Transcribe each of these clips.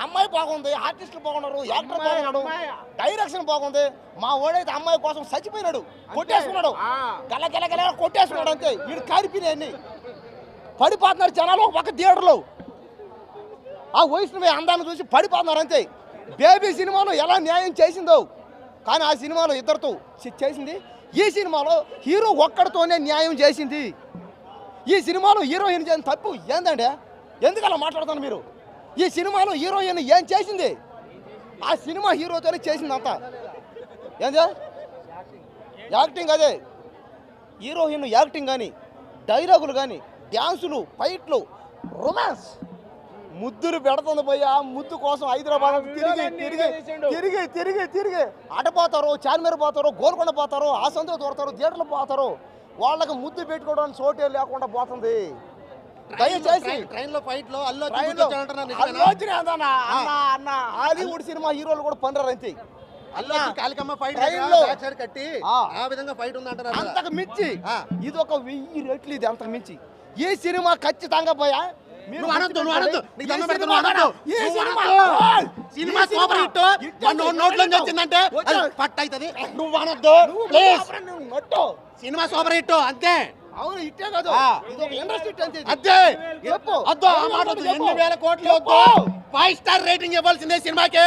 అమ్మాయి బాగుంది, ఆర్టిస్టులు బాగున్నారు, యాక్టర్ బాగున్నాడు, డైరెక్షన్ బాగుంది. మా ఓడైతే అమ్మాయి కోసం చచ్చిపోయినాడు, కొట్టేసుకున్నాడు, గల కొట్టేసుకున్నాడు. అంతే వీడు కారిపోయినాయన్ని పడిపోతున్నారు జనాలు. ఒక పక్క థియేటర్లో ఆ వయసులో అందాన్ని చూసి పడిపోతున్నారు. అంతే బేబీ సినిమాలో ఎలా న్యాయం చేసిందో, కానీ ఆ సినిమాలో ఇద్దరితో చేసింది. ఈ సినిమాలో హీరో ఒక్కడితోనే న్యాయం చేసింది. ఈ సినిమాలో హీరోయిన్ చేసిన తప్పు ఏందండి? ఎందుకలా మాట్లాడుతాను మీరు? ఈ సినిమాలో హీరోయిన్ ఏం చేసింది? ఆ సినిమా హీరోతోనే చేసిందంతా. ఏంది యాక్టింగ్? అదే హీరోయిన్ యాక్టింగ్ కానీ, డైలాగులు కానీ, డ్యాన్సులు, ఫైట్లు, రొమాన్స్, ముద్దులు పెడుతుంది పోయి. ఆ ముద్దు కోసం హైదరాబాద్ తిరిగి తిరిగి తిరిగి తిరిగి తిరిగి అటపోతారు, చార్మీర్ పోతారు, గోల్కొండ పోతారు, ఆ సందులో దూరతారు, థియేటర్లు పోతారు. వాళ్ళకి ముద్దు పెట్టుకోవడానికి చోటే లేకుండా పోతుంది. దయచేసి హాలీవుడ్ సినిమా హీరోలు కూడా పనిరారు. అంతే అంతకు మించి ఇది ఒక 1000 రెట్లు. ఇది అంతకు మించి ఈ సినిమా ఖచ్చితంగా పోయా సినిమా సూపర్ హిట్ అంతే. అవును, ఇట్టే కాదు, ఇది ఒక ఇండస్ట్రీ అంతే. అదే అద్దు ఆ మాట 8,000 కోట్లు వద్దు, 5 స్టార్ రేటింగ్ ఇవ్వాల్సిందే సినిమాకి.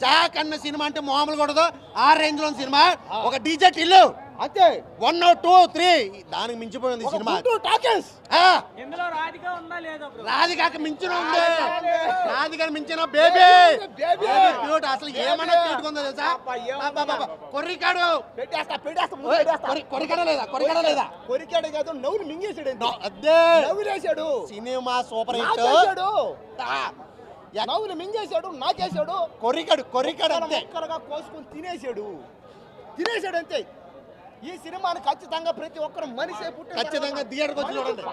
జాక్ అన్న సినిమా అంటే మామూలు కూడదు. ఆ రేంజ్ లో సినిమా, ఒక డీజే టిల్లు అంతే. 1, 2, 3 దానికి మించిపోయింది సినిమా. రాధికాకి మించిన ఉంది, రాధికాకి మించిన బేబీ క్యూట్. అసలు ఏమన్నా క్యూట్ ఉందో తెలుసా? కొర్రికాడు కొరికాడ లేదా కొరికాడు కాదు, నవ్వులు మింగేసాడు. అదే నవ్వులేసాడు. Cinema super hit. నవ్వులు మింగేశాడు, నాకేశాడు. కొరికాడు అంతే, ఒక్కరుగా కోసుకొని తినేసాడు అంతే. ఈ సినిమాని ఖచ్చితంగా ప్రతి ఒక్కరు మనిషి పుట్టి ఖచ్చితంగా థియేటర్కి వచ్చి చూడండి.